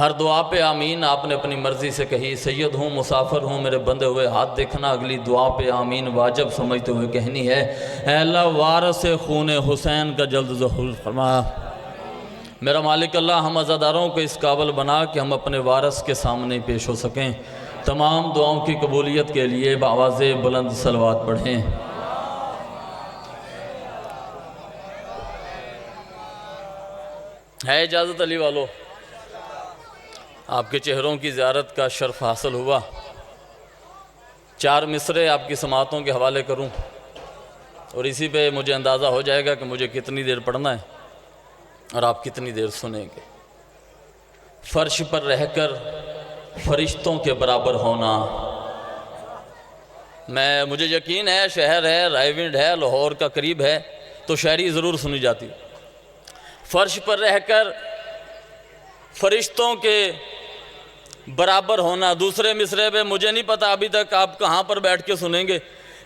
ہر دعا پہ آمین آپ نے اپنی مرضی سے کہی، سید ہوں مسافر ہوں میرے بندے ہوئے ہاتھ دیکھنا، اگلی دعا پہ آمین واجب سمجھتے ہوئے کہنی ہے۔ اے اللہ وارث خون حسین کا جلد ظہور فرما۔ میرا مالک اللہ ہم عزاداروں کو اس قابل بنا کہ ہم اپنے وارث کے سامنے پیش ہو سکیں۔ تمام دعاؤں کی قبولیت کے لیے بآواز بلند صلوات پڑھیں۔ ہے اجازت علی والو، آپ کے چہروں کی زیارت کا شرف حاصل ہوا۔ 4 مصرے آپ کی سماعتوں کے حوالے کروں اور اسی پہ مجھے اندازہ ہو جائے گا کہ مجھے کتنی دیر پڑھنا ہے اور آپ کتنی دیر سنیں گے۔ فرش پر رہ کر فرشتوں کے برابر ہونا، مجھے یقین ہے شہر ہے، رائے ونڈ ہے، لاہور کا قریب ہے تو شاعری ضرور سنی جاتی۔ فرش پر رہ کر فرشتوں کے برابر ہونا، دوسرے مصرے پہ مجھے نہیں پتا ابھی تک آپ کہاں پر بیٹھ کے سنیں گے،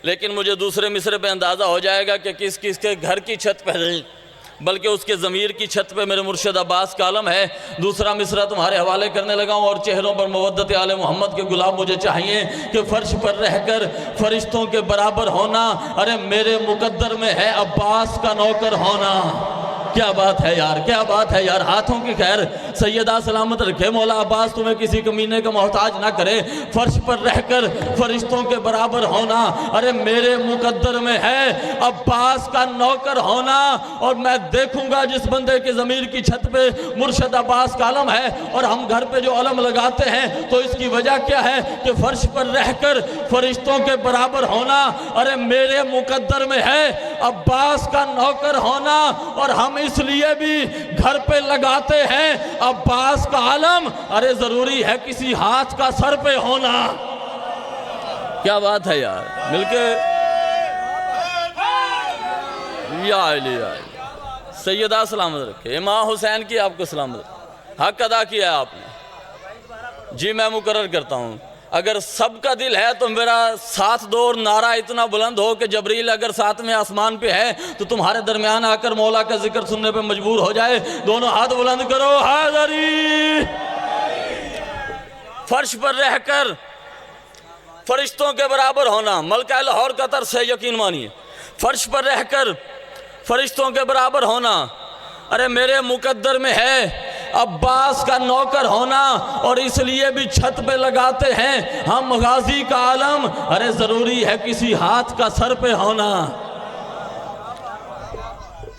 لیکن مجھے دوسرے مصرے پہ اندازہ ہو جائے گا کہ کس کس کے گھر کی چھت پہ نہیں بلکہ اس کے ضمیر کی چھت پہ میرے مرشد عباس کا علم ہے۔ دوسرا مصرع تمہارے حوالے کرنے لگا ہوں اور چہروں پر مودت آل محمد کے گلاب مجھے چاہیے کہ فرش پر رہ کر فرشتوں کے برابر ہونا، ارے میرے مقدر میں ہے عباس کا نوکر ہونا۔ کیا بات ہے یار، کیا بات ہے یار، ہاتھوں کی خیر سیدہ سلامت رکھے، مولا عباس تمہیں کسی کمینے کا محتاج نہ کرے۔ فرش پر رہ کر فرشتوں کے برابر ہونا، ارے میرے مقدر میں ہے عباس کا نوکر ہونا۔ اور میں دیکھوں گا جس بندے کے ضمیر کی چھت پہ مرشد عباس کا علم ہے اور ہم گھر پہ جو علم لگاتے ہیں تو اس کی وجہ کیا ہے کہ فرش پر رہ کر فرشتوں کے برابر ہونا، ارے میرے مقدر میں ہے عباس کا نوکر ہونا۔ اور ہم اس لیے بھی گھر پہ لگاتے ہیں عباس کا علم، ارے ضروری ہے کسی ہاتھ کا سر پہ ہونا۔ کیا بات ہے یار، مل کے یا علی سیدہ سلامت رکھے، امام حسین کی آپ کو سلامت رکھے، حق ادا کیا ہے آپ نے جی۔ میں مقرر کرتا ہوں اگر سب کا دل ہے تو میرا ساتھ دو اور نعرہ اتنا بلند ہو کہ جبریل اگر ساتویں آسمان پہ ہے تو تمہارے درمیان آ کر مولا کا ذکر سننے پہ مجبور ہو جائے۔ دونوں ہاتھ بلند کرو، حاضری۔ فرش پر رہ کر فرشتوں کے برابر ہونا ملکہ لاہور کا طرز ہے، یقین مانیے۔ فرش پر رہ کر فرشتوں کے برابر ہونا، ارے میرے مقدر میں ہے عباس کا نوکر ہونا۔ اور اس لیے بھی چھت پہ لگاتے ہیں ہم غازی کا علم، ارے ضروری ہے کسی ہاتھ کا سر پہ ہونا۔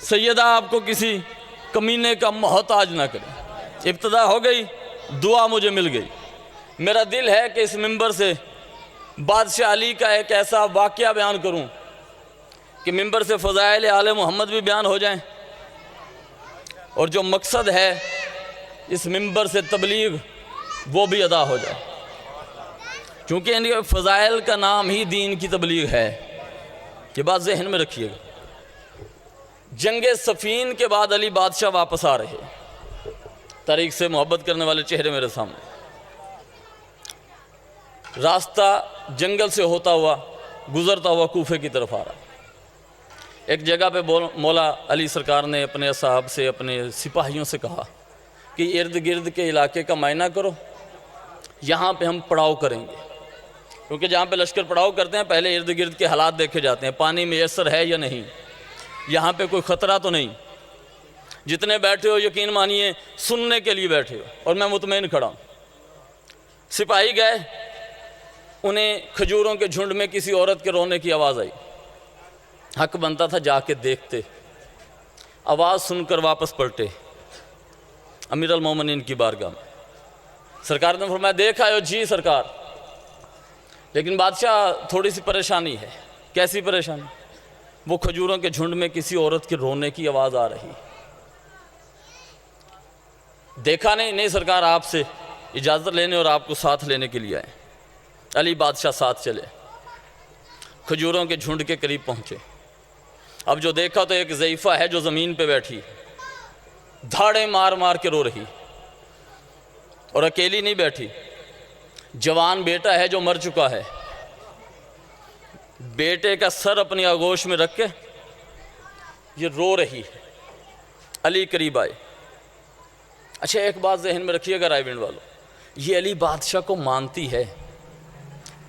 سیدہ آپ کو کسی کمینے کا محتاج نہ کرے۔ ابتدا ہو گئی، دعا مجھے مل گئی۔ میرا دل ہے کہ اس منبر سے بادشاہ علی کا ایک ایسا واقعہ بیان کروں کہ منبر سے فضائل آل محمد بھی بیان ہو جائیں اور جو مقصد ہے اس منبر سے تبلیغ وہ بھی ادا ہو جائے، چونکہ ان کے فضائل کا نام ہی دین کی تبلیغ ہے۔ یہ بات ذہن میں رکھیے گا۔ جنگ صفین کے بعد علی بادشاہ واپس آ رہے، تاریخ سے محبت کرنے والے چہرے میرے سامنے، راستہ جنگل سے ہوتا ہوا گزرتا ہوا کوفے کی طرف آ رہا۔ ایک جگہ پہ مولا علی سرکار نے اپنے اصحاب سے، اپنے سپاہیوں سے کہا کہ ارد گرد کے علاقے کا معائنہ کرو، یہاں پہ ہم پڑاؤ کریں گے، کیونکہ جہاں پہ لشکر پڑاؤ کرتے ہیں پہلے ارد گرد کے حالات دیکھے جاتے ہیں، پانی میسر ہے یا نہیں، یہاں پہ کوئی خطرہ تو نہیں۔ جتنے بیٹھے ہو یقین مانیے سننے کے لیے بیٹھے ہو اور میں مطمئن کھڑا ہوں۔ سپاہی گئے، انہیں کھجوروں کے جھنڈ میں کسی عورت کے رونے کی آواز آئی، حق بنتا تھا جا کے دیکھتے، آواز سن کر واپس پلٹے امیر المومنین کی بارگاہ میں۔ سرکار نے فرمایا دیکھ آئے ہو؟ جی سرکار، لیکن بادشاہ تھوڑی سی پریشانی ہے۔ کیسی پریشانی؟ وہ کھجوروں کے جھنڈ میں کسی عورت کے رونے کی آواز آ رہی۔ دیکھا نہیں؟ نہیں سرکار، آپ سے اجازت لینے اور آپ کو ساتھ لینے کے لیے آئے۔ علی بادشاہ ساتھ چلے، کھجوروں کے جھنڈ کے قریب پہنچے۔ اب جو دیکھا تو ایک ضعیفہ ہے جو زمین پہ بیٹھی دھاڑے مار مار کے رو رہی، اور اکیلی نہیں بیٹھی، جوان بیٹا ہے جو مر چکا ہے، بیٹے کا سر اپنی آغوش میں رکھ کے یہ رو رہی ہے۔ علی قریب آئے، اچھا ایک بات ذہن میں رکھیے گا رائے ونڈ والوں، یہ علی بادشاہ کو مانتی ہے،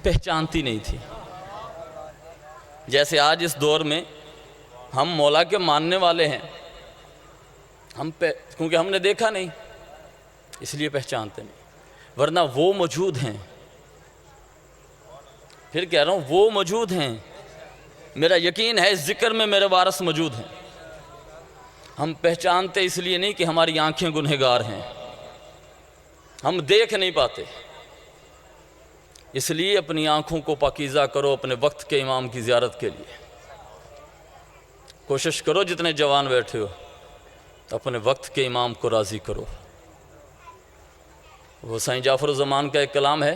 پہچانتی نہیں تھی۔ جیسے آج اس دور میں ہم مولا کے ماننے والے ہیں، کیونکہ ہم نے دیکھا نہیں اس لیے پہچانتے نہیں، ورنہ وہ موجود ہیں، پھر کہہ رہا ہوں وہ موجود ہیں، میرا یقین ہے اس ذکر میں میرے وارث موجود ہیں۔ ہم پہچانتے اس لیے نہیں کہ ہماری آنکھیں گنہگار ہیں، ہم دیکھ نہیں پاتے، اس لیے اپنی آنکھوں کو پاکیزہ کرو اپنے وقت کے امام کی زیارت کے لیے۔ کوشش کرو جتنے جوان بیٹھے ہو اپنے وقت کے امام کو راضی کرو۔ وہ سائیں جعفر الزمان کا ایک کلام ہے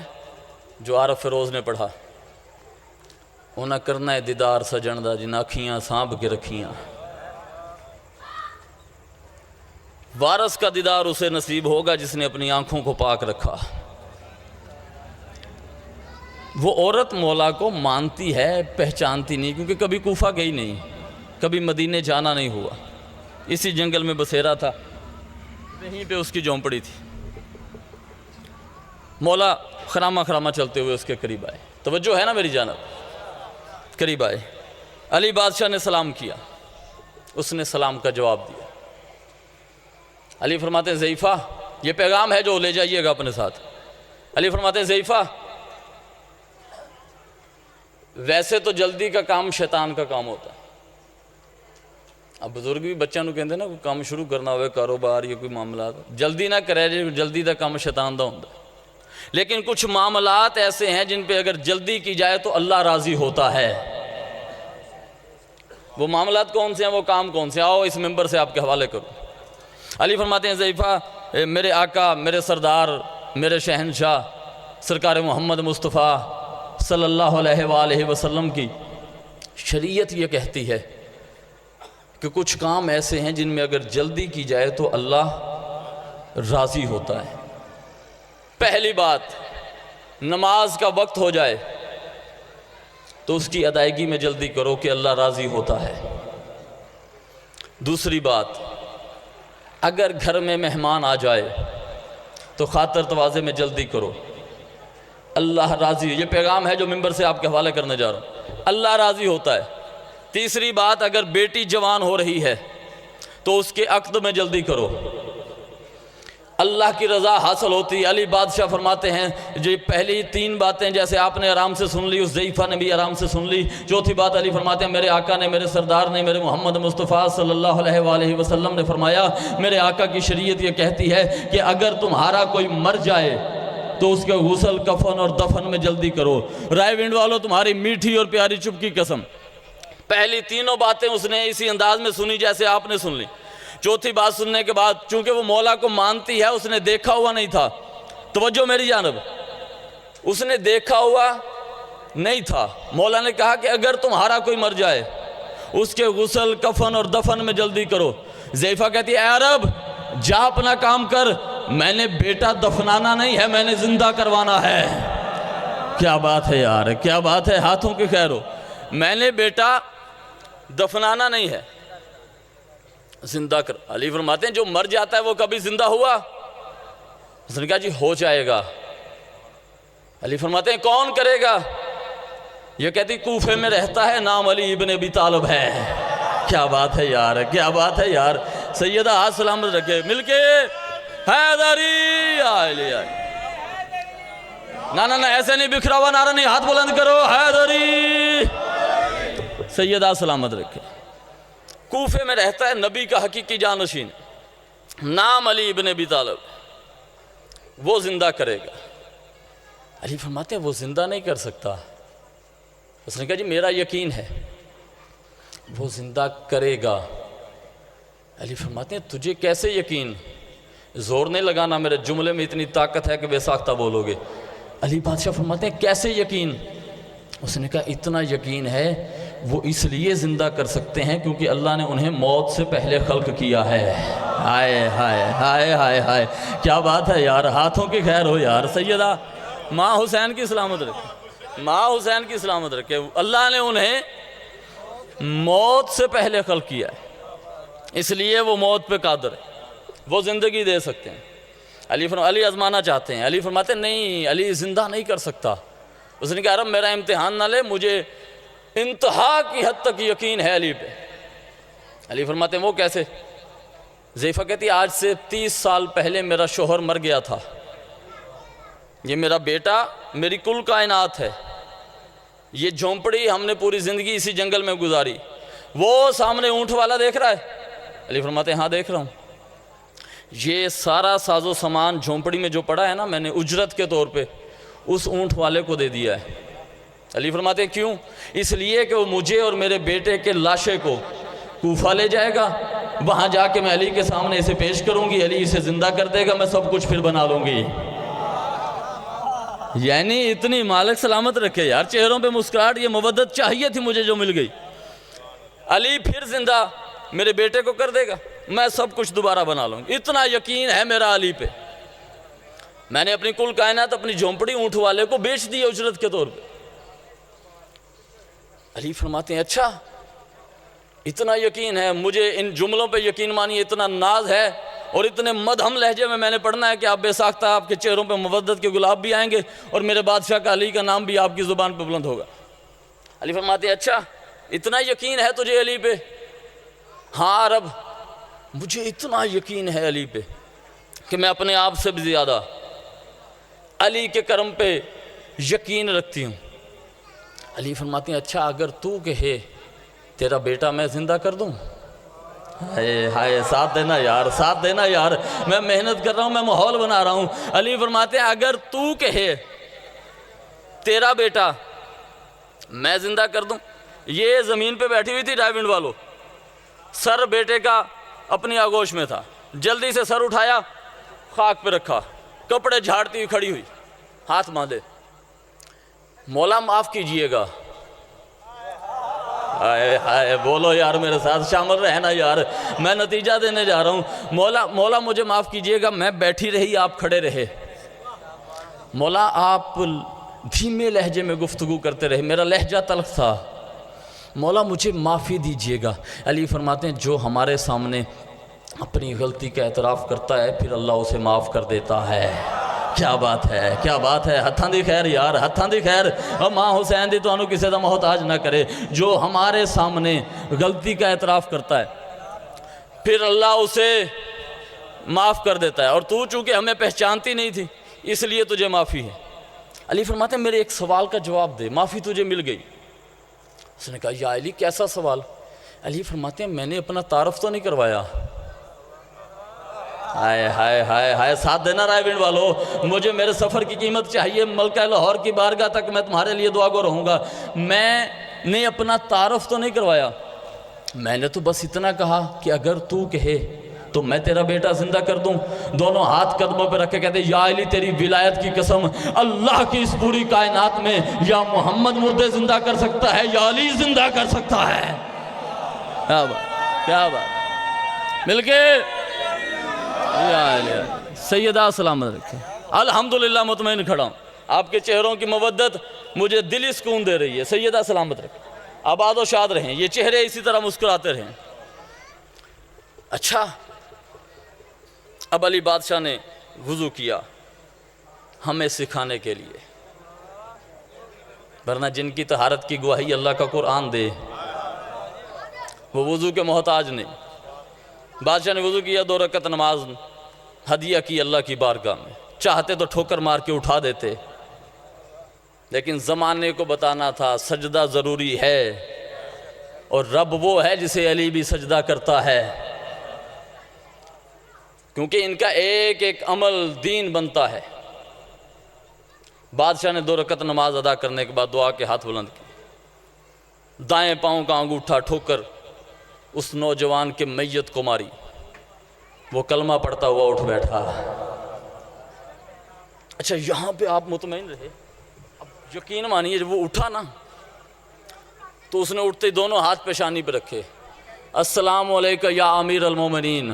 جو عارف فیروز نے پڑھا، اونا کرنا ہے دیدار سجن دا جن آکھیاں سانب کے رکھیاں۔ وارث کا دیدار اسے نصیب ہوگا جس نے اپنی آنکھوں کو پاک رکھا۔ وہ عورت مولا کو مانتی ہے، پہچانتی نہیں، کیونکہ کبھی کوفہ گئی نہیں، کبھی مدینے جانا نہیں ہوا، اسی جنگل میں بسیرا تھا، وہیں پہ اس کی جھونپڑی تھی۔ مولا خرامہ خرامہ چلتے ہوئے اس کے قریب آئے، توجہ ہے نا میری جانب، قریب آئے، علی بادشاہ نے سلام کیا، اس نے سلام کا جواب دیا۔ علی فرماتے ہیں ضعیفہ یہ پیغام ہے جو لے جائیے گا اپنے ساتھ۔ علی فرماتے ہیں ضعیفہ ویسے تو جلدی کا کام شیطان کا کام ہوتا ہے۔ اب بزرگ بھی بچوں کو کہتے ہیں نا کوئی کام شروع کرنا ہوئے کاروبار یا کوئی معاملات، جلدی نہ کرے جی، جلدی دا کام شیطان دا ہوتا ہے۔ لیکن کچھ معاملات ایسے ہیں جن پہ اگر جلدی کی جائے تو اللہ راضی ہوتا ہے۔ وہ معاملات کون سے ہیں، وہ کام کون سے ہیں، آؤ اس ممبر سے آپ کے حوالے کروں۔ علی فرماتے ہیں ضعیفہ میرے آقا، میرے سردار، میرے شہنشاہ سرکار محمد مصطفیٰ صلی اللہ علیہ وآلہ وسلم کی شریعت یہ کہتی ہے کہ کچھ کام ایسے ہیں جن میں اگر جلدی کی جائے تو اللہ راضی ہوتا ہے۔ پہلی بات، نماز کا وقت ہو جائے تو اس کی ادائیگی میں جلدی کرو کہ اللہ راضی ہوتا ہے۔ دوسری بات، اگر گھر میں مہمان آ جائے تو خاطر تواضع میں جلدی کرو، اللہ راضی، یہ پیغام ہے جو ممبر سے آپ کے حوالے کرنے جا رہا ہوں، اللہ راضی ہوتا ہے۔ تیسری بات، اگر بیٹی جوان ہو رہی ہے تو اس کے عقد میں جلدی کرو، اللہ کی رضا حاصل ہوتی۔ علی بادشاہ فرماتے ہیں جو پہلی تین باتیں جیسے آپ نے آرام سے سن لی، اس ضعیفہ نے بھی آرام سے سن لی۔ چوتھی بات علی فرماتے ہیں میرے آقا نے، میرے سردار نے، میرے محمد مصطفیٰ صلی اللہ علیہ وآلہ وسلم نے فرمایا، میرے آقا کی شریعت یہ کہتی ہے کہ اگر تمہارا کوئی مر جائے تو اس کے غسل، کفن اور دفن میں جلدی کرو۔ رائے ونڈ والوں، تمہاری میٹھی اور پیاری چپ کی قسم، پہلی تینوں باتیں اس نے اسی انداز میں سنی جیسے آپ نے سن لی۔ چوتھی بات سننے کے بعد چونکہ وہ مولا کو مانتی ہے، اس نے دیکھا ہوا نہیں تھا، توجہ میری جانب، اس نے دیکھا ہوا نہیں تھا۔ مولا نے کہا کہ اگر تمہارا کوئی مر جائے اس کے غسل، کفن اور دفن میں جلدی کرو۔ ضعیفہ کہتی ہے اے عرب جا اپنا کام کر، میں نے بیٹا دفنانا نہیں ہے، میں نے زندہ کروانا ہے۔ کیا بات ہے یار، کیا بات ہے، ہاتھوں کی خیر ہو۔ میں نے بیٹا دفنانا نہیں ہے، زندہ کر۔ علی فرماتے ہیں جو مر جاتا ہے وہ کبھی زندہ ہوا؟ اس نے کہا جی ہو جائے گا۔ علی فرماتے ہیں کون کرے گا؟ یہ کہتی کوفے میں رہتا ہے، نام علی ابن ابی طالب ہے۔ کیا بات ہے یار، کیا بات ہے یار۔ سیدہ ہاتھ سلامت رکھے، مل کے حیدری آئے آئے۔ نہ ایسے نہیں، بکھرا ہوا نعرہ نہیں، ہاتھ بلند کرو، حیدری۔ سیدہ سلامت رکھے، کوفے میں رہتا ہے، نبی کا حقیقی جانشین، نام علی ابن ابی طالب، وہ زندہ کرے گا۔ علی فرماتے ہیں وہ زندہ نہیں کر سکتا۔ اس نے کہا جی میرا یقین ہے وہ زندہ کرے گا۔ علی فرماتے ہیں تجھے کیسے یقین؟ زور نہیں لگانا، میرے جملے میں اتنی طاقت ہے کہ بے ساختہ بولو گے۔ علی بادشاہ فرماتے ہیں کیسے یقین؟ اس نے کہا اتنا یقین ہے وہ اس لیے زندہ کر سکتے ہیں کیونکہ اللہ نے انہیں موت سے پہلے خلق کیا ہے۔ ہائے ہائے ہائے ہائے ہائے، کیا بات ہے یار، ہاتھوں کی خیر ہو یار۔ سیدہ ماں حسین کی سلامت رکھے، ماں حسین کی سلامت رکھے، اللہ نے انہیں موت سے پہلے خلق کیا ہے، اس لیے وہ موت پہ قادر ہے، وہ زندگی دے سکتے ہیں۔ علی آزمانا چاہتے ہیں. علی فرماتے ہیں نہیں، علی زندہ نہیں کر سکتا. اس نے کہا رب میرا امتحان نہ لے، مجھے انتہا کی حد تک یقین ہے علی پہ. علی فرماتے ہیں وہ کیسے؟ حذیفہ کہتی ہے آج سے 30 سال پہلے میرا شوہر مر گیا تھا، یہ میرا بیٹا میری کل کائنات ہے، یہ جھونپڑی ہم نے پوری زندگی اسی جنگل میں گزاری. وہ سامنے اونٹ والا دیکھ رہا ہے؟ علی فرماتے ہیں ہاں دیکھ رہا ہوں. یہ سارا ساز و سامان جھونپڑی میں جو پڑا ہے نا، میں نے اجرت کے طور پہ اس اونٹ والے کو دے دیا ہے. علی فرماتے ہیں کیوں؟ اس لیے کہ وہ مجھے اور میرے بیٹے کے لاشے کو کوفہ لے جائے گا، وہاں جا کے میں علی کے سامنے اسے پیش کروں گی، علی اسے زندہ کر دے گا، میں سب کچھ پھر بنا لوں گی. یعنی اتنی مالک سلامت رکھے یار، چہروں پہ مسکراہٹ، یہ مودت چاہیے تھی مجھے جو مل گئی. علی پھر زندہ میرے بیٹے کو کر دے گا، میں سب کچھ دوبارہ بنا لوں گی. اتنا یقین ہے میرا علی پہ. میں نے اپنی کل کائنات، اپنی جھونپڑی اونٹ والے کو بیچ دی اجرت کے طور پہ. علی فرماتے ہیں اچھا اتنا یقین ہے، مجھے ان جملوں پہ یقین مانیے اتنا ناز ہے، اور اتنے مدھم لہجے میں نے پڑھنا ہے کہ آپ بے ساختہ آپ کے چہروں پہ مودت کے گلاب بھی آئیں گے، اور میرے بادشاہ کا علی کا نام بھی آپ کی زبان پہ بلند ہوگا. علی فرماتے ہیں اچھا اتنا یقین ہے تجھے علی پہ؟ ہاں رب مجھے اتنا یقین ہے علی پہ کہ میں اپنے آپ سے بھی زیادہ علی کے کرم پہ یقین رکھتی ہوں. علی فرماتے ہیں اچھا اگر تو کہے تیرا بیٹا میں زندہ کر دوں؟ ہائے ساتھ دینا یار، ساتھ دینا یار، میں محنت کر رہا ہوں، میں ماحول بنا رہا ہوں. علی فرماتے ہیں اگر تو کہے تیرا بیٹا میں زندہ کر دوں. یہ زمین پہ بیٹھی ہوئی تھی ڈائیونڈ والو، سر بیٹے کا اپنی آگوش میں تھا، جلدی سے سر اٹھایا، خاک پہ رکھا، کپڑے جھاڑتی ہوئی کھڑی ہوئی، ہاتھ باندھے، مولا معاف کیجئے گا. ہائے ہائے بولو یار میرے ساتھ شامل رہنا یار، میں نتیجہ دینے جا رہا ہوں. مولا مجھے معاف کیجئے گا، میں بیٹھی رہی آپ کھڑے رہے. مولا آپ دھیمے لہجے میں گفتگو کرتے رہے، میرا لہجہ تلخ تھا، مولا مجھے معافی دیجئے گا. علی فرماتے ہیں جو ہمارے سامنے اپنی غلطی کا اعتراف کرتا ہے پھر اللہ اسے معاف کر دیتا ہے. کیا بات ہے، کیا بات ہے. ہتھاں دی خیر یار، ہتھاں دی خیر. ماں حسین دی تو انہوں کسی دا محتاج نہ کرے. جو ہمارے سامنے غلطی کا اعتراف کرتا ہے پھر اللہ اسے معاف کر دیتا ہے. اور تو چونکہ ہمیں پہچانتی نہیں تھی اس لیے تجھے معافی ہے. علی فرماتے ہیں میرے ایک سوال کا جواب دے، معافی تجھے مل گئی. اس نے کہا یا علی کیسا سوال؟ علی فرماتے ہیں میں نے اپنا تعارف تو نہیں کروایا. ہائے ہائے ہائے ہائے ساتھ دینا رائیونڈ والو، مجھے میرے سفر کی قیمت چاہیے، ملکہ لاہور کی بارگاہ تک میں تمہارے لیے دعا گو رہوں گا. میں نے اپنا تعارف تو نہیں کروایا، میں نے تو بس اتنا کہا کہ اگر تو کہے تو میں تیرا بیٹا زندہ کر دوں. دونوں ہاتھ قدموں پہ رکھ کے کہتے یا علی تیری ولایت کی قسم، اللہ کی اس پوری کائنات میں یا محمد مردے زندہ کر سکتا ہے یا علی زندہ کر سکتا ہے. کیا بات، کیا بات. مل کے سیدہ سلامت رکھیں. الحمدللہ مطمئن کھڑا ہوں، آپ کے چہروں کی مودت مجھے دلی سکون دے رہی ہے. سیدہ سلامت رکھیں، آباد و شاد رہیں، یہ چہرے اسی طرح مسکراتے رہیں. اچھا اب علی بادشاہ نے وضو کیا ہمیں سکھانے کے لیے، ورنہ جن کی طہارت کی گواہی اللہ کا قرآن دے وہ وضو کے محتاج نہیں. بادشاہ نے وضو کیا، 2 رکعت نماز ہدیہ کی اللہ کی بارگاہ میں. چاہتے تو ٹھوکر مار کے اٹھا دیتے، لیکن زمانے کو بتانا تھا سجدہ ضروری ہے، اور رب وہ ہے جسے علی بھی سجدہ کرتا ہے، کیونکہ ان کا ایک ایک عمل دین بنتا ہے. بادشاہ نے 2 رکعت نماز ادا کرنے کے بعد دعا کے ہاتھ بلند کی، دائیں پاؤں کا انگوٹھا ٹھوکر اس نوجوان کے میت کو ماری. وہ کلمہ پڑھتا ہوا اٹھ بیٹھا. اچھا یہاں پہ آپ مطمئن رہے، اب یقین مانیے جب وہ اٹھا نا تو اس نے اٹھتے ہی دونوں ہاتھ پیشانی پہ رکھے. السلام علیکہ یا امیر المومنین،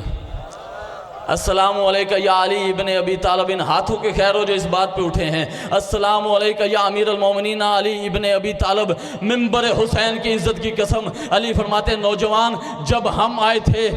السلام علیکہ یا علی ابن ابی طالب. ان ہاتھوں کے خیر ہو جو اس بات پہ اٹھے ہیں. السلام علیکہ یا امیر المومنین علی ابن ابی طالب، ممبر حسین کی عزت کی قسم. علی فرماتے ہیں نوجوان جب ہم آئے تھے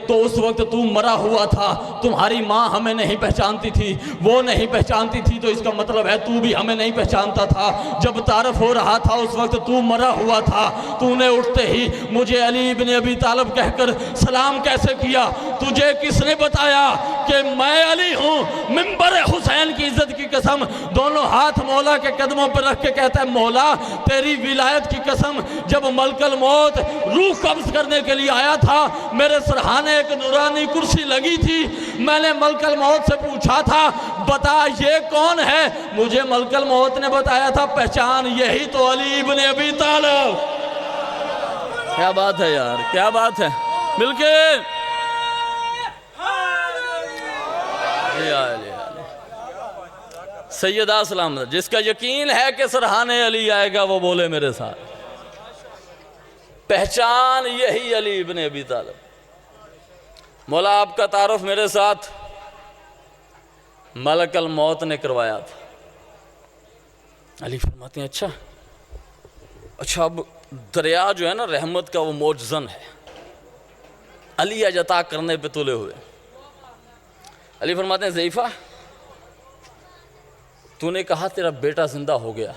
تو اس وقت تو مرا ہوا تھا، تمہاری ماں ہمیں نہیں پہچانتی تھی، وہ نہیں پہچانتی تھی، تو اس کا مطلب ہے تو بھی ہمیں نہیں پہچانتا تھا۔ جب تعارف ہو رہا تھا اس وقت تو مرا ہوا تھا، تو نے اٹھتے ہی مجھے علی بن ابی طالب کہہ کر سلام کیسے کیا؟ تجھے کس نے بتایا کہ میں علی ہوں؟ منبر حسین کی عزت کی قسم دونوں ہاتھ مولا کے قدموں پر رکھ کے کہتا ہے مولا تیری ولایت کی قسم، جب ملک الموت روح قبض کرنے کے لیے آیا تھا میرے سرحانے ایک نورانی کرسی لگی تھی، میں نے ملک الموت سے پوچھا تھا بتا یہ کون ہے؟ مجھے ملک الموت نے بتایا تھا پہچان یہی تو علی بن ابی طالب۔ کیا بات ہے یار، کیا بات ہے، مل کے سیدہ سلامت، جس کا یقین ہے کہ سرحانے علی آئے گا وہ بولے میرے ساتھ، پہچان یہی علی ابن ابی طالب۔ مولا آپ کا تعارف میرے ساتھ ملک الموت نے کروایا تھا۔ علی فرماتے ہیں اچھا اب دریا جو ہے نا رحمت کا وہ موجزن ہے، علی عطا کرنے پہ تلے ہوئے۔ علی فرماتے ہیں ضعیفہ تو نے کہا تیرا بیٹا زندہ ہو گیا،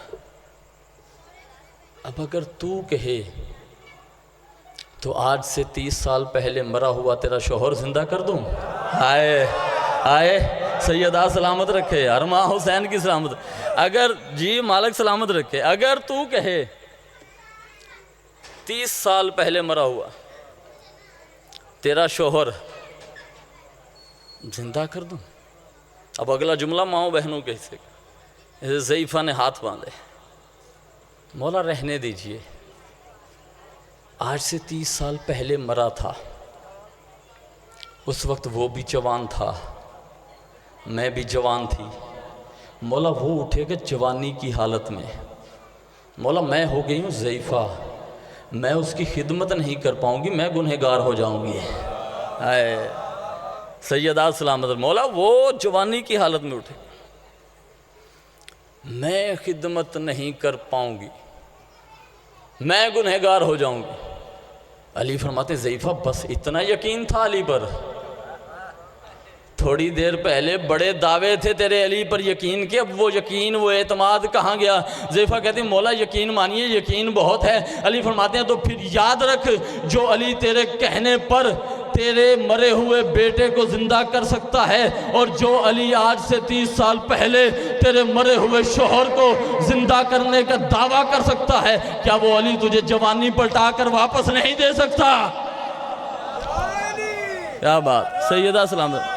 اب اگر تو کہے تو آج سے 30 سال پہلے مرا ہوا تیرا شوہر زندہ کر دوں؟ آئے سیدہ سلامت رکھے یار، ماں حسین کی سلامت، اگر جی مالک سلامت رکھے، اگر تو کہے 30 سال پہلے مرا ہوا تیرا شوہر زندہ کر دوں؟ اب اگلا جملہ ماؤں بہنوں کے حصے کا، ضعیفہ نے ہاتھ باندھے، مولا رہنے دیجئے، آج سے 30 سال پہلے مرا تھا، اس وقت وہ بھی جوان تھا، میں بھی جوان تھی، مولا وہ اٹھے گا جوانی کی حالت میں، مولا میں ہو گئی ہوں ضعیفہ، میں اس کی خدمت نہیں کر پاؤں گی، میں گنہگار ہو جاؤں گی۔ سیدہ سلامت، مولا وہ جوانی کی حالت میں اٹھے، میں خدمت نہیں کر پاؤں گی، میں گنہگار ہو جاؤں گی۔ علی فرماتے ہیں ضعیفہ بس اتنا یقین تھا علی پر؟ تھوڑی دیر پہلے بڑے دعوے تھے تیرے علی پر یقین کے، اب وہ یقین وہ اعتماد کہاں گیا؟ ضعیفہ کہتے ہیں مولا یقین مانیے، یقین بہت ہے۔ علی فرماتے ہیں تو پھر یاد رکھ جو علی تیرے کہنے پر تیرے مرے ہوئے بیٹے کو زندہ کر سکتا ہے، اور جو علی آج سے 30 سال پہلے تیرے مرے ہوئے شوہر کو زندہ کرنے کا دعویٰ کر سکتا ہے، کیا وہ علی تجھے جوانی پلٹا کر واپس نہیں دے سکتا؟ کیا بات، سیدہ سلامت،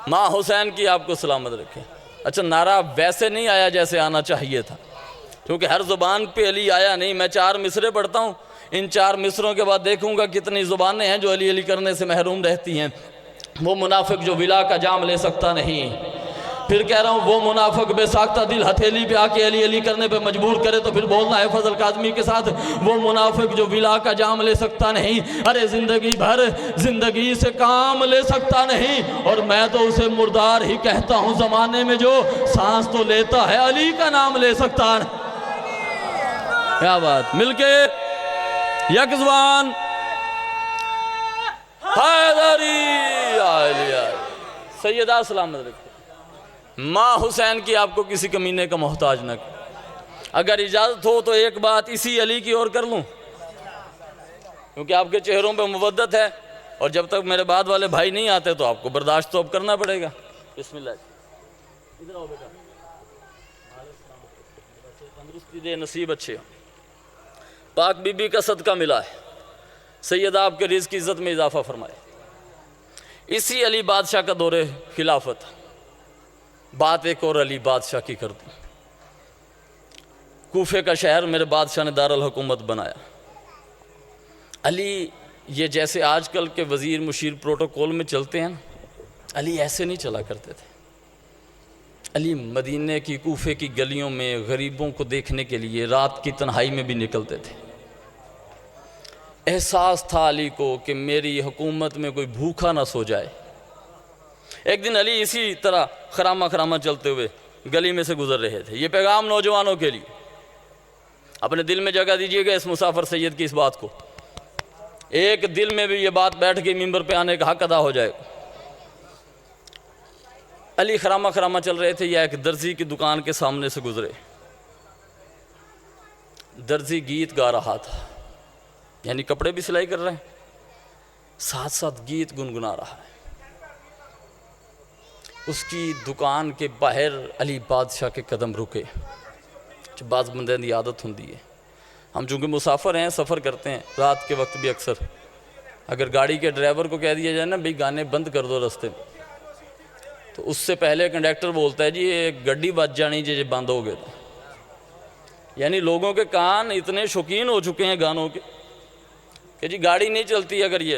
ماں حسین کی آپ کو سلامت رکھے۔ اچھا نعرہ ویسے نہیں آیا جیسے آنا چاہیے تھا، کیونکہ ہر زبان پہ علی آیا نہیں۔ میں 4 مصرے پڑھتا ہوں، ان 4 مصروں کے بعد دیکھوں گا کتنی زبانیں ہیں جو علی علی کرنے سے محروم رہتی ہیں۔ وہ منافق جو ولا کا جام لے سکتا نہیں، پھر کہہ رہا ہوں وہ منافق بے ساختہ دل ہتھیلی پہ آ کے علی علی کرنے پہ مجبور کرے تو پھر بولنا ہے فضل کاظمی کے ساتھ، وہ منافق جو ولا کا جام لے سکتا نہیں، ارے زندگی بھر زندگی سے کام لے سکتا نہیں، اور میں تو اسے مردار ہی کہتا ہوں زمانے میں جو سانس تو لیتا ہے علی کا نام لے سکتا نہیں۔ کیا بات، مل کے یک زبان حیدری علی سیدہ سلامت رکھے۔ ماں حسین کی آپ کو کسی کمینے کا محتاج نہ کر۔ اگر اجازت ہو تو ایک بات اسی علی کی اور کر لوں، کیونکہ آپ کے چہروں پہ مودت ہے، اور جب تک میرے بعد والے بھائی نہیں آتے تو آپ کو برداشت تو اب کرنا پڑے گا۔ بسم اللہ، ادھر آؤ بیٹا، تندرستی دے، نصیب اچھے ہوں۔ پاک بی بی کا صدقہ ملا ہے، سیدہ آپ کے رزق کی عزت میں اضافہ فرمائے۔ اسی علی بادشاہ کا دور خلافت، بات ایک اور علی بادشاہ کی کر دوں۔ کوفے کا شہر میرے بادشاہ نے دارالحکومت بنایا۔ علی یہ جیسے آج کل کے وزیر مشیر پروٹوکول میں چلتے ہیں، علی ایسے نہیں چلا کرتے تھے۔ علی مدینے کی کوفے کی گلیوں میں غریبوں کو دیکھنے کے لیے رات کی تنہائی میں بھی نکلتے تھے۔ احساس تھا علی کو کہ میری حکومت میں کوئی بھوکا نہ سو جائے۔ ایک دن علی اسی طرح خرامہ چلتے ہوئے گلی میں سے گزر رہے تھے۔ یہ پیغام نوجوانوں کے لیے، اپنے دل میں جگہ دیجئے گا اس مسافر سید کی اس بات کو۔ ایک دل میں بھی یہ بات بیٹھ کے ممبر پہ آنے کا حق ادا ہو جائے گا۔ علی خرامہ خرامہ چل رہے تھے، یا ایک درزی کی دکان کے سامنے سے گزرے۔ درزی گیت گا رہا تھا، یعنی کپڑے بھی سلائی کر رہے ہیں، ساتھ ساتھ گیت گنگنا رہا ہے۔ اس کی دکان کے باہر علی بادشاہ کے قدم رکے۔ بعض بندے کی عادت ہوندی ہے، ہم چونکہ مسافر ہیں، سفر کرتے ہیں رات کے وقت بھی اکثر، اگر گاڑی کے ڈرائیور کو کہہ دیا جائے نا بھئی گانے بند کر دو رستے میں، تو اس سے پہلے کنڈکٹر بولتا ہے جی یہ گڈی بج جانی جی بند ہو گئے تو، یعنی لوگوں کے کان اتنے شوقین ہو چکے ہیں گانوں کے کہ جی گاڑی نہیں چلتی اگر یہ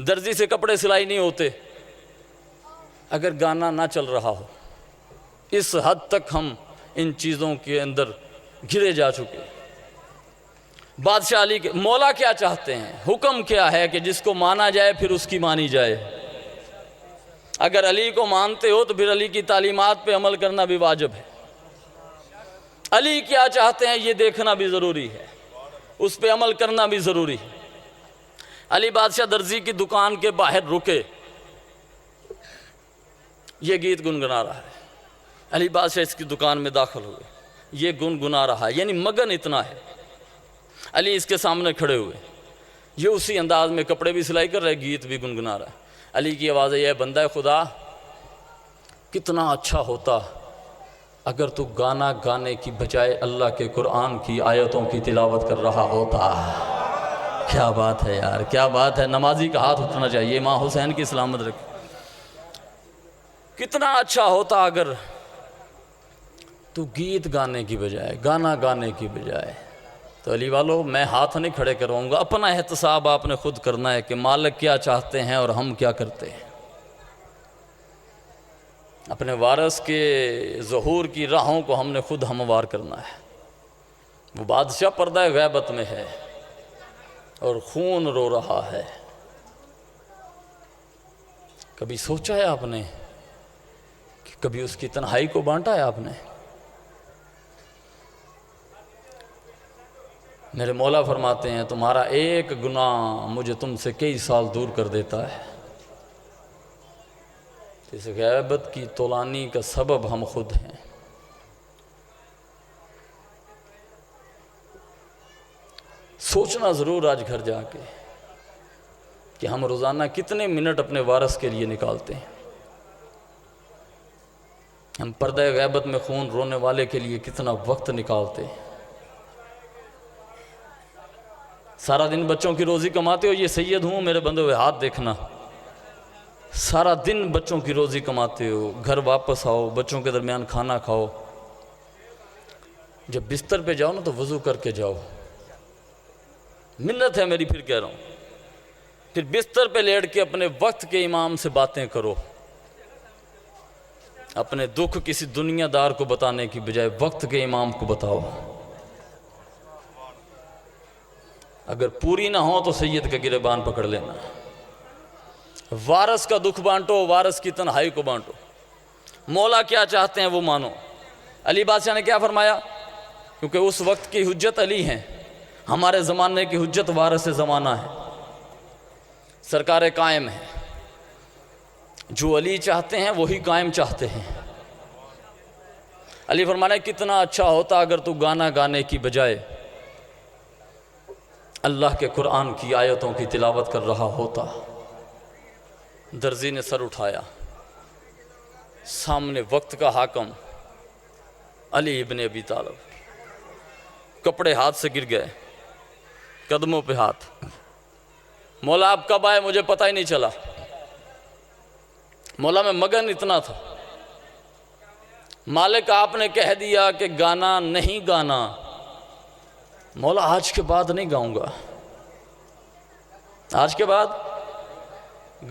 درزی سے کپڑے سلائی نہیں ہوتے، اگر گانا نہ چل رہا ہو۔ اس حد تک ہم ان چیزوں کے اندر گھرے جا چکے۔ بادشاہ علی کے مولا کیا چاہتے ہیں، حکم کیا ہے کہ جس کو مانا جائے پھر اس کی مانی جائے۔ اگر علی کو مانتے ہو تو پھر علی کی تعلیمات پہ عمل کرنا بھی واجب ہے۔ علی کیا چاہتے ہیں یہ دیکھنا بھی ضروری ہے، اس پہ عمل کرنا بھی ضروری ہے۔ علی بادشاہ درزی کی دکان کے باہر رکے، یہ گیت گنگنا رہا ہے۔ علی بادشاہ اس کی دکان میں داخل ہوئے، یہ گنگنا رہا ہے، یعنی مگن اتنا ہے۔ علی اس کے سامنے کھڑے ہوئے، یہ اسی انداز میں کپڑے بھی سلائی کر رہے، گیت بھی گنگنا رہا ہے۔ علی کی آواز ہے، یہ بندہ خدا کتنا اچھا ہوتا اگر تو گانا گانے کی بجائے اللہ کے قرآن کی آیتوں کی تلاوت کر رہا ہوتا۔ کیا بات ہے یار، کیا بات ہے، نمازی کا ہاتھ اٹھنا چاہیے، امام حسین کی سلامت رکھے۔ کتنا اچھا ہوتا اگر تو گیت گانے کی بجائے، گانا گانے کی بجائے۔ تو علی والو میں ہاتھ نہیں کھڑے کرواؤں گا، اپنا احتساب آپ نے خود کرنا ہے کہ مالک کیا چاہتے ہیں اور ہم کیا کرتے ہیں۔ اپنے وارث کے ظہور کی راہوں کو ہم نے خود ہموار کرنا ہے۔ وہ بادشاہ پردہ غیبت میں ہے اور خون رو رہا ہے۔ کبھی سوچا ہے آپ نے کہ کبھی اس کی تنہائی کو بانٹا ہے آپ نے؟ میرے مولا فرماتے ہیں تمہارا ایک گناہ مجھے تم سے کئی سال دور کر دیتا ہے۔ اس غیبت کی تولانی کا سبب ہم خود ہیں۔ سوچنا ضرور آج گھر جا کے کہ ہم روزانہ کتنے منٹ اپنے وارث کے لیے نکالتے ہیں، ہم پردہ غیبت میں خون رونے والے کے لیے کتنا وقت نکالتے ہیں۔ سارا دن بچوں کی روزی کماتے ہو، یہ سید ہوں میرے بندے ہوئے ہاتھ دیکھنا، سارا دن بچوں کی روزی کماتے ہو، گھر واپس آؤ، بچوں کے درمیان کھانا کھاؤ، جب بستر پہ جاؤ نا تو وضو کر کے جاؤ، منت ہے میری، پھر کہہ رہا ہوں، پھر بستر پہ لیٹ کے اپنے وقت کے امام سے باتیں کرو، اپنے دکھ کسی دنیا دار کو بتانے کی بجائے وقت کے امام کو بتاؤ۔ اگر پوری نہ ہو تو سید کا گریبان پکڑ لینا، وارث کا دکھ بانٹو، وارث کی تنہائی کو بانٹو، مولا کیا چاہتے ہیں وہ مانو۔ علی بادشاہ نے کیا فرمایا؟ کیونکہ اس وقت کی حجت علی ہیں، ہمارے زمانے کی حجت وارث زمانہ ہے، سرکار قائم ہے، جو علی چاہتے ہیں وہی قائم چاہتے ہیں۔ علی فرمانے کتنا اچھا ہوتا اگر تو گانا گانے کی بجائے اللہ کے قرآن کی آیتوں کی تلاوت کر رہا ہوتا۔ درزی نے سر اٹھایا، سامنے وقت کا حاکم علی ابن ابی طالب، کپڑے ہاتھ سے گر گئے، قدموں پہ ہاتھ، مولا آپ کب آئے مجھے پتہ ہی نہیں چلا، مولا میں مگن اتنا تھا، مالک آپ نے کہہ دیا کہ گانا نہیں گانا، مولا آج کے بعد نہیں گاؤں گا، آج کے بعد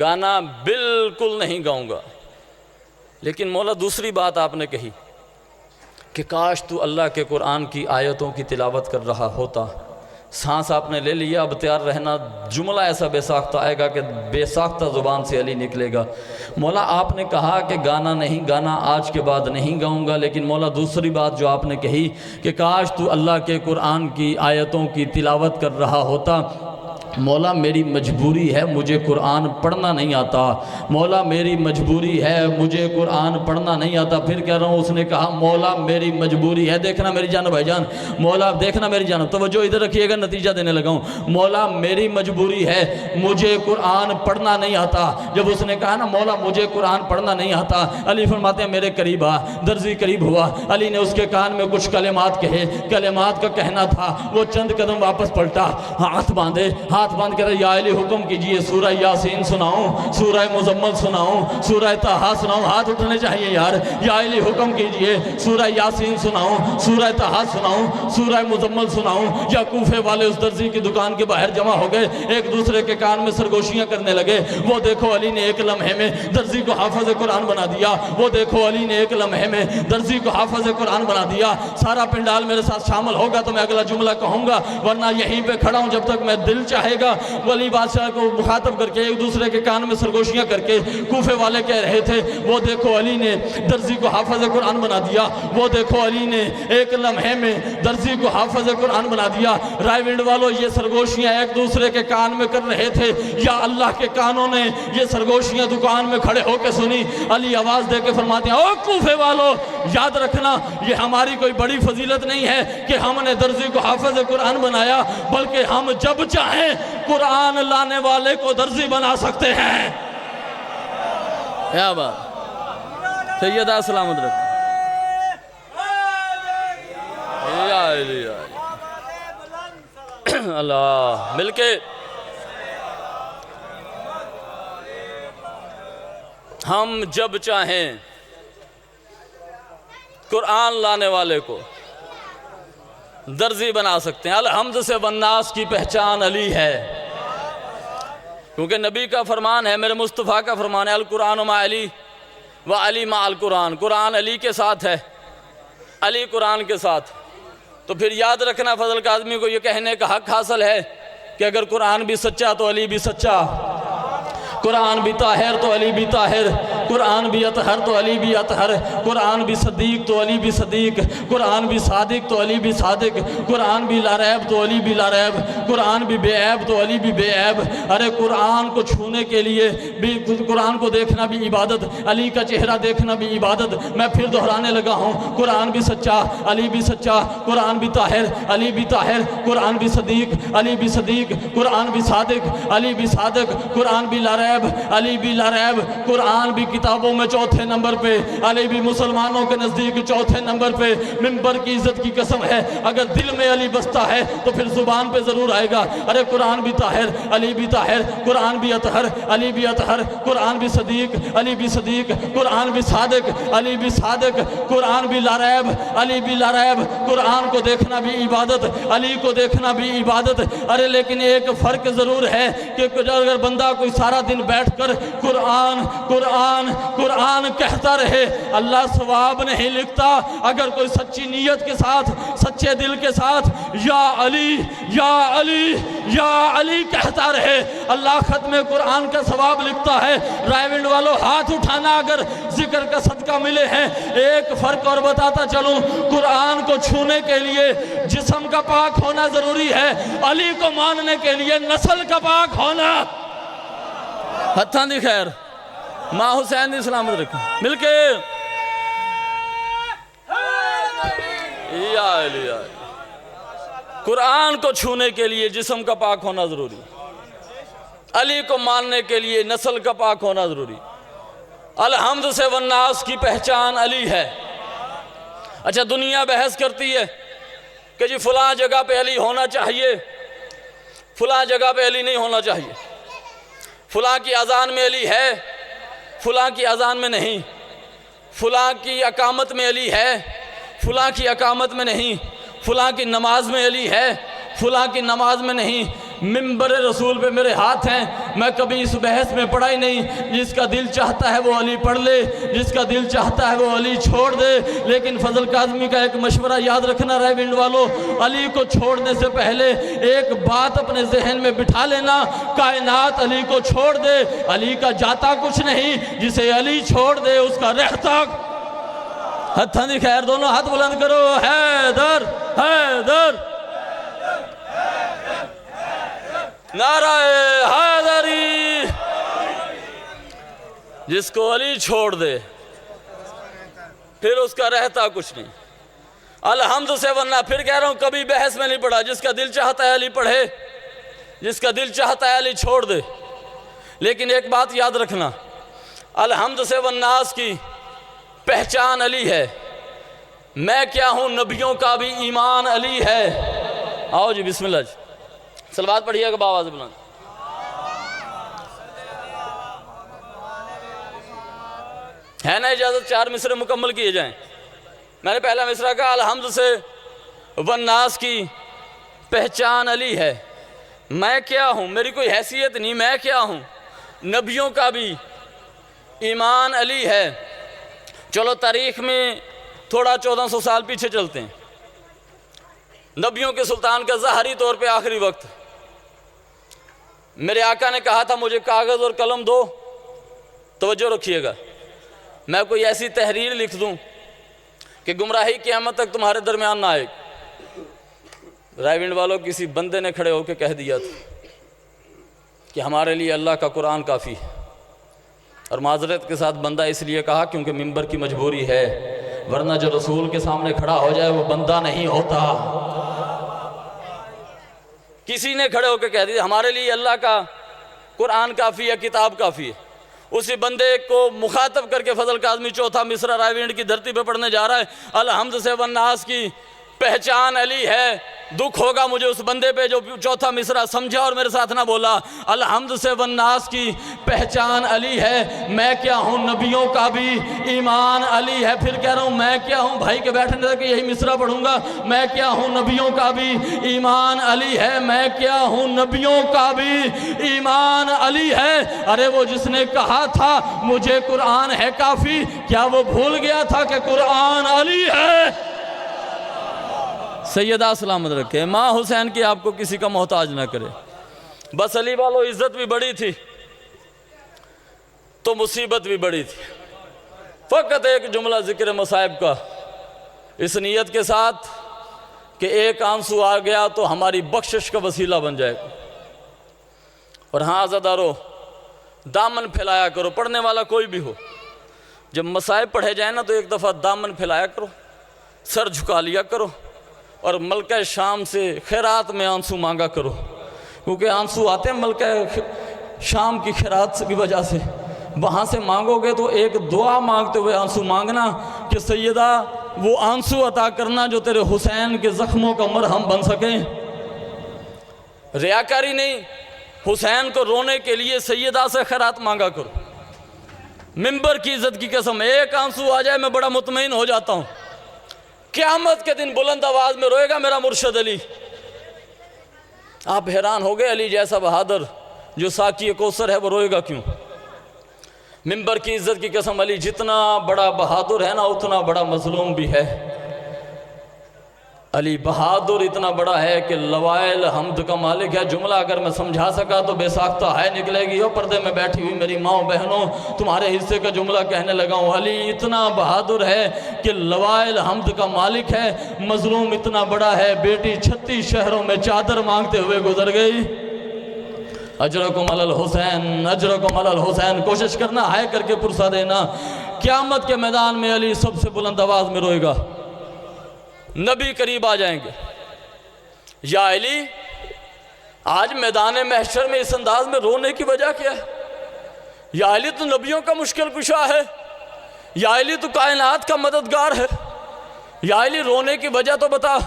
گانا بالکل نہیں گاؤں گا۔ لیکن مولا دوسری بات آپ نے کہی کہ کاش تو اللہ کے قرآن کی آیتوں کی تلاوت کر رہا ہوتا، سانس آپ نے لے لیا، اب تیار رہنا، جملہ ایسا بے ساختہ آئے گا کہ بے ساختہ زبان سے علی نکلے گا، مولا آپ نے کہا کہ گانا نہیں گانا، آج کے بعد نہیں گاؤں گا، لیکن مولا دوسری بات جو آپ نے کہی کہ کاش تو اللہ کے قرآن کی آیتوں کی تلاوت کر رہا ہوتا، مولا میری مجبوری ہے مجھے قرآن پڑھنا نہیں آتا، مولا میری مجبوری ہے مجھے قرآن پڑھنا نہیں آتا۔ پھر کہہ رہا ہوں، اس نے کہا مولا میری مجبوری ہے، دیکھنا میری جان بھائی جان، مولا دیکھنا میری جان، توجہ ادھر رکھیے گا، نتیجہ دینے لگا ہوں۔ مولا میری مجبوری ہے مجھے قرآن پڑھنا نہیں آتا۔ جب اس نے کہا نا مولا مجھے قرآن پڑھنا نہیں آتا، علی فرماتے ہیں میرے قریب آ، درزی قریب ہوا، علی نے اس کے کان میں کچھ کلمات کہے، کلمات کا کہنا تھا، وہ چند قدم واپس پلٹا، ہاتھ باندھے، ہاتھ باندھ کر یا علی حکم کیجئے سورہ یاسین سناؤں، سورہ مزمل سناؤں، سورہ طہا سناؤں، ہاتھ اٹھنے چاہیے یار، یا علی حکم کیجئے سورہ یاسین سناؤں، سورہ طہا سناؤں، سورہ مزمل سناؤں۔ یا کوفے والے اس درزی کی دکان کے باہر جمع ہو گئے، ایک دوسرے کے کان میں سرگوشیاں کرنے لگے۔ وہ دیکھو علی نے ایک لمحے میں درزی کو حافظ قرآن بنا دیا، وہ دیکھو علی نے ایک لمحے میں درزی کو حافظ قرآن بنا دیا۔ سارا پنڈال میرے ساتھ شامل ہوگا تو میں اگلا جملہ کہوں گا، ورنہ یہیں پہ کھڑا ہوں جب تک میں دل چاہے گا۔ ولی بادشاہ کو مخاطب کر کے ایک دوسرے کے کان میں سرگوشیاں کر کے کوفے والے کہہ رہے تھے، وہ دیکھو علی نے درزی کو حافظ قرآن بنا دیا، وہ دیکھو علی نے ایک لمحے میں درزی کو حافظ قرآن بنا دیا۔ رائے ونڈ والو، یہ سرگوشیاں ایک دوسرے کے کان میں کر رہے تھے، یا اللہ کے کانوں نے یہ سرگوشیاں دکان میں کھڑے ہو کے سنی؟ علی آواز دے کے فرماتے ہیں، او کوفے والو، یاد رکھنا یہ ہماری کوئی بڑی فضیلت نہیں ہے کہ ہم نے درزی کو حافظ قرآن بنایا، بلکہ ہم جب چاہیں قرآن لانے والے کو درزی بنا سکتے ہیں۔ کیا بات، سیدہ سلامت رکھ یا علی اللہ، مل کے ہم جب چاہیں قرآن لانے والے کو درزی بنا سکتے ہیں۔ الحمد سے والناس کی پہچان علی ہے، کیونکہ نبی کا فرمان ہے، میرے مصطفیٰ کا فرمان ہے، القرآن مع علی و علی مع القرآن، قرآن علی کے ساتھ ہے، علی قرآن کے ساتھ۔ تو پھر یاد رکھنا فضل کاظمی کو یہ کہنے کا حق حاصل ہے کہ اگر قرآن بھی سچا تو علی بھی سچا، قرآن بھی طاہر تو علی بھی طاہر، قرآن بھی اطہر تو علی بھی اطہر، قرآن بھی صدیق تو علی بھی صدیق، قرآن بھی صادق تو علی بھی صادق، قرآن بھی لا ریب تو علی بھی لا ریب، قرآن بھی بے عیب تو علی بھی بے عیب۔ ارے قرآن کو چھونے کے لیے بھی، قرآن کو دیکھنا بھی عبادت، علی کا چہرہ دیکھنا بھی عبادت۔ میں پھر دہرانے لگا ہوں، قرآن بھی سچا، علی بھی سچا، قرآن بھی طاہر، علی بھی طاہر، قرآن بھی صدیق، علی بھی صدیق، قرآن بھی صادق، علی بھی صادق، قرآن بھی لا ریب، علی بھی لا ریب، قرآن بھی کتابوں میں چوتھے نمبر پہ، علی بھی مسلمانوں کے نزدیک چوتھے نمبر پہ۔ ممبر کی عزت کی قسم ہے، اگر دل میں علی بستا ہے تو پھر زبان پہ ضرور آئے گا۔ ارے قرآن بھی طاہر، علی بھی طاہر، قرآن بھی اطہر، علی بھی اطہر، قرآن بھی صدیق، علی بھی صدیق، قرآن بھی صادق، علی بھی صادق، قرآن بھی لا ریب، علی بھی لا ریب۔ قرآن کو دیکھنا بھی عبادت، علی کو دیکھنا بھی عبادت۔ ارے لیکن ایک فرق ضرور ہے کہ اگر بندہ کوئی سارا دن بیٹھ کر قرآن قرآن قرآن کہتا رہے، اللہ ثواب نہیں لکھتا۔ اگر کوئی سچی نیت کے ساتھ، سچے دل کے ساتھ یا علی یا علی یا علی کہتا رہے، اللہ ختم قرآن کا ثواب لکھتا ہے۔ رائے ونڈ والو ہاتھ اٹھانا اگر ذکر کا صدقہ ملے ہیں۔ ایک فرق اور بتاتا چلوں، قرآن کو چھونے کے لیے جسم کا پاک ہونا ضروری ہے، علی کو ماننے کے لیے نسل کا پاک ہونا۔ ہتھاں دی خیر، ماں حسین دی سلامت رکھیں، مل کے یا علی۔ قرآن کو چھونے کے لیے جسم کا پاک ہونا ضروری، علی کو ماننے کے لیے نسل کا پاک ہونا ضروری۔ الحمد سے والناس کی پہچان علی ہے۔ اچھا، دنیا بحث کرتی ہے کہ جی فلاں جگہ پہ علی ہونا چاہیے، فلاں جگہ پہ علی نہیں ہونا چاہیے، فلاں کی اذان میں علی ہے، فلاں کی اذان میں نہیں، فلاں کی اقامت میں علی ہے، فلاں کی اقامت میں نہیں، فلاں کی نماز میں علی ہے، فلاں کی نماز میں نہیں۔ منبر رسول پہ میرے ہاتھ ہیں، میں کبھی اس بحث میں پڑھا ہی نہیں۔ جس کا دل چاہتا ہے وہ علی پڑھ لے، جس کا دل چاہتا ہے وہ علی چھوڑ دے۔ لیکن فضل کاظمی کا ایک مشورہ یاد رکھنا رائے ونڈ والو، علی کو چھوڑنے سے پہلے ایک بات اپنے ذہن میں بٹھا لینا، کائنات علی کو چھوڑ دے، علی کا جاتا کچھ نہیں، جسے علی چھوڑ دے اس کا رہتا۔ ہتھاں دی خیر، دونوں ہاتھ بلند کرو، حیدر حیدر۔ نعرہ حیدری. جس کو علی چھوڑ دے پھر اس کا رہتا کچھ نہیں. الحمد سے ورنہ پھر کہہ رہا ہوں کبھی بحث میں نہیں پڑھا. جس کا دل چاہتا ہے علی پڑھے, جس کا دل چاہتا ہے علی چھوڑ دے. لیکن ایک بات یاد رکھنا, الحمد سے والناس کی پہچان علی ہے. میں کیا ہوں نبیوں کا بھی ایمان علی ہے. آؤ جی بسم اللہ جی, صلوات پڑھیے گا بآواز بلند. ہے نا اجازت 4 مصرے مکمل کیے جائیں؟ میں نے پہلا مصرع کہا الحمد سے والناس کی پہچان علی ہے. میں کیا ہوں, میری کوئی حیثیت نہیں, میں کیا ہوں نبیوں کا بھی ایمان علی ہے. چلو تاریخ میں تھوڑا 1400 سال پیچھے چلتے ہیں. نبیوں کے سلطان کا ظاہری طور پہ آخری وقت, میرے آقا نے کہا تھا مجھے کاغذ اور قلم دو. توجہ رکھیے گا, میں کوئی ایسی تحریر لکھ دوں کہ گمراہی قیامت تک تمہارے درمیان نہ آئے. رائے ونڈ والوں کسی بندے نے کھڑے ہو کے کہہ دیا تھا کہ ہمارے لیے اللہ کا قرآن کافی ہے, اور معذرت کے ساتھ بندہ اس لیے کہا کیونکہ ممبر کی مجبوری ہے, ورنہ جو رسول کے سامنے کھڑا ہو جائے وہ بندہ نہیں ہوتا. کسی نے کھڑے ہو کے کہہ دیا ہمارے لیے اللہ کا قرآن کافی ہے, کتاب کافی ہے. اسی بندے کو مخاطب کر کے فضل کاظمی چوتھا مصرع رائے ونڈ کی دھرتی پہ پڑھنے جا رہا ہے. الحمد سے والناس کی پہچان علی ہے. دکھ ہوگا مجھے اس بندے پہ جو چوتھا مصرع سمجھا اور میرے ساتھ نہ بولا. الحمد سے والناس کی پہچان علی ہے. میں کیا ہوں نبیوں کا بھی ایمان علی ہے. پھر کہہ رہا ہوں میں کیا ہوں, بھائی کے بیٹھنے تک یہی مصرع پڑھوں گا. میں کیا ہوں نبیوں کا بھی ایمان علی ہے. میں کیا ہوں نبیوں کا بھی ایمان علی ہے. ارے وہ جس نے کہا تھا مجھے قرآن ہے کافی, کیا وہ بھول گیا تھا کہ قرآن علی ہے؟ سیدہ سلامت رکھے, ماں حسین کی آپ کو کسی کا محتاج نہ کرے. بس علی والو عزت بھی بڑی تھی تو مصیبت بھی بڑی تھی. فقط ایک جملہ ذکر مصائب کا, اس نیت کے ساتھ کہ ایک آنسو آ گیا تو ہماری بخشش کا وسیلہ بن جائے گا. اور ہاں عزادارو, دامن پھیلایا کرو, پڑھنے والا کوئی بھی ہو. جب مصائب پڑھے جائیں نا تو ایک دفعہ دامن پھیلایا کرو, سر جھکا لیا کرو, اور ملکہ شام سے خیرات میں آنسو مانگا کرو. کیونکہ آنسو آتے ہیں ملکہ شام کی خیرات کی وجہ سے. وہاں سے مانگو گے تو ایک دعا مانگتے ہوئے آنسو مانگنا کہ سیدہ وہ آنسو عطا کرنا جو تیرے حسین کے زخموں کا مرہم بن سکیں. ریاکاری نہیں, حسین کو رونے کے لیے سیدہ سے خیرات مانگا کرو. ممبر کی عزت کی قسم, ایک آنسو آ جائے میں بڑا مطمئن ہو جاتا ہوں. قیامت کے دن بلند آواز میں روئے گا میرا مرشد علی. آپ حیران ہو گئے, علی جیسا بہادر جو ساقی کوثر ہے وہ روئے گا کیوں؟ ممبر کی عزت کی قسم, علی جتنا بڑا بہادر ہے نا اتنا بڑا مظلوم بھی ہے. علی بہادر اتنا بڑا ہے کہ لوائل حمد کا مالک ہے. جملہ اگر میں سمجھا سکا تو بے ساختہ ہے نکلے گی. اور پردے میں بیٹھی ہوئی میری ماں بہنوں, تمہارے حصے کا جملہ کہنے لگا ہوں. علی اتنا بہادر ہے کہ لوائل حمد کا مالک ہے. مظلوم اتنا بڑا ہے, بیٹی 36 شہروں میں چادر مانگتے ہوئے گزر گئی. اجرکم علی الحسین, اجرکم علی الحسین. کوشش کرنا ہے کر کے پرسہ دینا. قیامت کے میدان میں علی سب سے بلند آواز میں روئے گا. نبی قریب آ جائیں گے, یا علی آج میدان محشر میں اس انداز میں رونے کی وجہ کیا ہے؟ یا علی تو نبیوں کا مشکل کشا ہے, یا علی تو کائنات کا مددگار ہے, یا علی رونے کی وجہ تو بتا.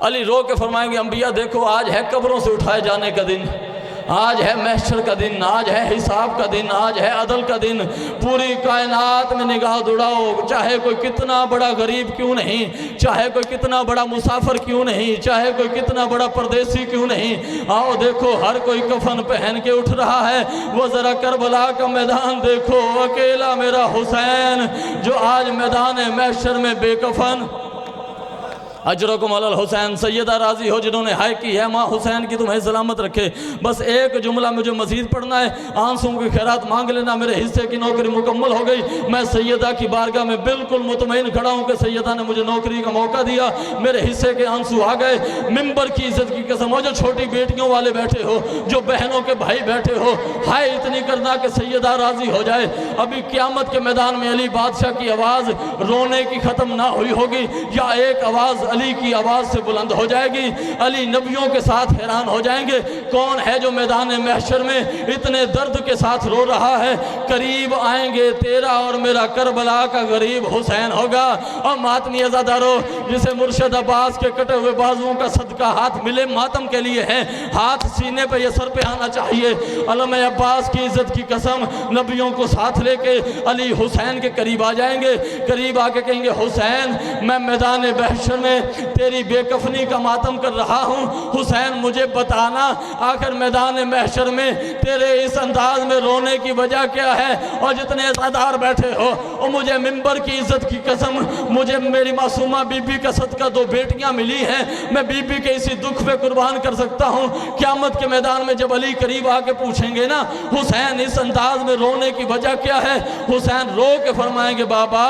علی رو کے فرمائیں گے انبیاء دیکھو آج ہے قبروں سے اٹھائے جانے کا دن, آج ہے محشر کا دن, آج ہے حساب کا دن, آج ہے عدل کا دن. پوری کائنات میں نگاہ دوڑاؤ, چاہے کوئی کتنا بڑا غریب کیوں نہیں, چاہے کوئی کتنا بڑا مسافر کیوں نہیں, چاہے کوئی کتنا بڑا پردیسی کیوں نہیں, آؤ دیکھو ہر کوئی کفن پہن کے اٹھ رہا ہے. وہ ذرا کربلا کا میدان دیکھو, اکیلا میرا حسین جو آج میدان محشر میں بے کفن. اجرکم علی الحسین، سیدہ راضی ہو جنہوں نے ہائے کی ہے، ماں حسین کی تمہیں سلامت رکھے۔ بس ایک جملہ مجھے مزید پڑھنا ہے، آنسوں کی خیرات مانگ لینا، میرے حصے کی نوکری مکمل ہو گئی، میں سیدہ کی بارگاہ میں بالکل مطمئن کھڑا ہوں کہ سیدہ نے مجھے نوکری کا موقع دیا، میرے حصے کے آنسو آ گئے۔ ممبر کی عزت کی قسم ہو، جو چھوٹی بیٹیوں والے بیٹھے ہو، جو بہنوں کے بھائی بیٹھے ہو، ہائے اتنی کرنا کہ سیدہ راضی ہو جائے۔ ابھی قیامت کے میدان میں علی بادشاہ کی آواز رونے کی ختم نہ ہوئی ہوگی، یا ایک آواز علی کی آواز سے بلند ہو جائے گی، علی نبیوں کے ساتھ حیران ہو جائیں گے، کون ہے جو میدان محشر میں اتنے درد کے ساتھ رو رہا ہے؟ قریب آئیں گے تیرا اور میرا کربلا کا غریب حسین ہوگا۔ اور ماتمی عزادارو، جسے مرشد عباس کے کٹے ہوئے بازوؤں کا صدقہ ہاتھ ملے ماتم کے لیے ہے، ہاتھ سینے پہ یہ سر پہ آنا چاہیے۔ علم عباس کی عزت کی قسم، نبیوں کو ساتھ لے کے علی حسین کے قریب آ جائیں گے، قریب آ کے کہیں گے حسین میں میدان محشر میں تیری بے کفنی کا ماتم کر رہا ہوں، حسین مجھے بتانا آخر میدان محشر میں تیرے اس انداز میں رونے کی وجہ کیا ہے؟ اور جتنے عزادار بیٹھے ہو، اور مجھے ممبر کی عزت کی قسم، مجھے میری معصومہ بی بی کا صدقہ 2 بیٹیاں ملی ہیں، میں بی بی کے اسی دکھ پہ قربان کر سکتا ہوں۔ قیامت کے میدان میں جب علی قریب آ کے پوچھیں گے نا حسین اس انداز میں رونے کی وجہ کیا ہے، حسین رو کے فرمائیں گے بابا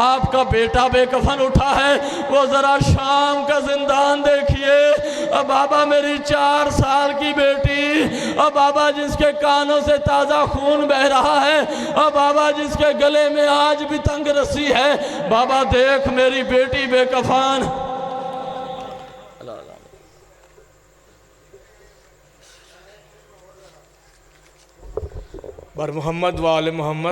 آپ کا بیٹا بے کفن اٹھا ہے، وہ ذرا شام کا زندان دیکھیے، اب بابا میری 4 سال کی بیٹی، اب بابا جس کے کانوں سے تازہ خون بہ رہا ہے، اب بابا جس کے گلے میں آج بھی تنگ رسی ہے، بابا دیکھ میری بیٹی بے کفن۔ بر محمد و آل محمد۔